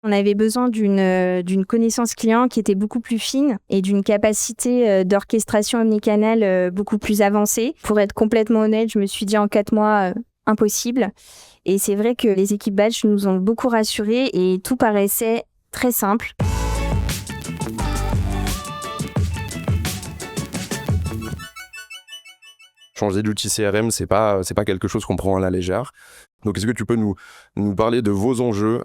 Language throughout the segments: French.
On avait besoin d'une connaissance client qui était beaucoup plus fine et d'une capacité d'orchestration omnicanal beaucoup plus avancée. Pour être complètement honnête, je me suis dit en 4 mois, impossible. Et c'est vrai que les équipes Batch nous ont beaucoup rassurés et tout paraissait très simple. Changer d'outil CRM, c'est pas quelque chose qu'on prend à la légère. Donc, est-ce que tu peux nous parler de vos enjeux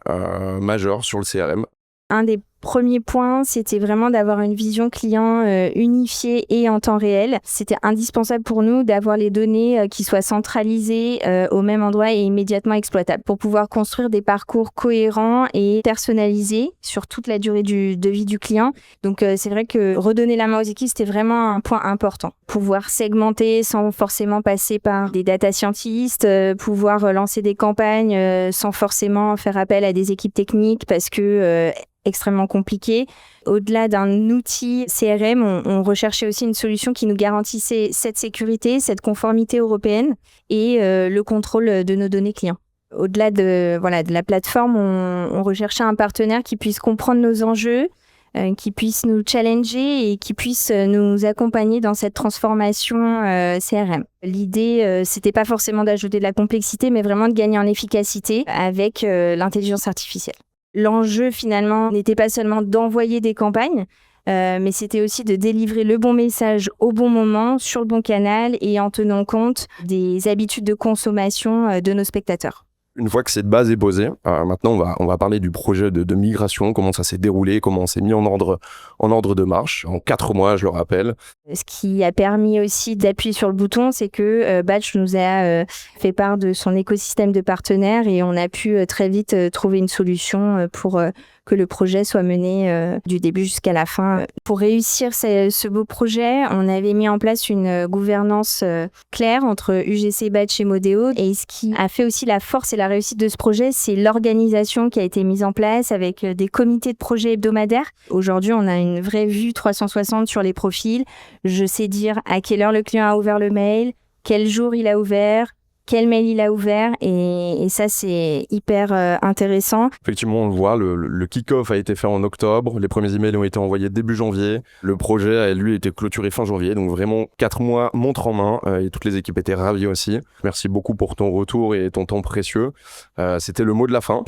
majeurs sur le CRM ? Un des premiers points, c'était vraiment d'avoir une vision client unifiée et en temps réel. C'était indispensable pour nous d'avoir les données qui soient centralisées au même endroit et immédiatement exploitables pour pouvoir construire des parcours cohérents et personnalisés sur toute la durée de vie du client. Donc, c'est vrai que redonner la main aux équipes, c'était vraiment un point important. Pouvoir segmenter sans forcément passer par des data scientists, pouvoir lancer des campagnes sans forcément faire appel à des équipes techniques parce que extrêmement compliqué. Au-delà d'un outil CRM, on recherchait aussi une solution qui nous garantissait cette sécurité, cette conformité européenne et le contrôle de nos données clients. Au-delà de la plateforme, on recherchait un partenaire qui puisse comprendre nos enjeux, qui puisse nous challenger et qui puisse nous accompagner dans cette transformation CRM. L'idée, c'était pas forcément d'ajouter de la complexité, mais vraiment de gagner en efficacité avec l'intelligence artificielle. L'enjeu, finalement, n'était pas seulement d'envoyer des campagnes, mais c'était aussi de délivrer le bon message au bon moment, sur le bon canal et en tenant compte des habitudes de consommation de nos spectateurs. Une fois que cette base est posée, maintenant on va parler du projet de migration, comment ça s'est déroulé, comment on s'est mis en ordre de marche, en 4 mois, je le rappelle. Ce qui a permis aussi d'appuyer sur le bouton, c'est que Batch nous a fait part de son écosystème de partenaires et on a pu très vite trouver une solution pour que le projet soit mené du début jusqu'à la fin. Pour réussir ce beau projet, on avait mis en place une gouvernance claire entre UGC, Batch et Modeo. Et ce qui a fait aussi la force et la réussite de ce projet, c'est l'organisation qui a été mise en place avec des comités de projet hebdomadaires. Aujourd'hui, on a une vraie vue 360 sur les profils. Je sais dire à quelle heure le client a ouvert le mail, quel jour il a ouvert, quel mail il a ouvert et ça, c'est hyper intéressant. Effectivement, on le voit, le kick-off a été fait en octobre, les premiers emails ont été envoyés début janvier, le projet a, lui, été clôturé fin janvier, donc vraiment 4 mois montre en main et toutes les équipes étaient ravies aussi. Merci beaucoup pour ton retour et ton temps précieux. C'était le mot de la fin.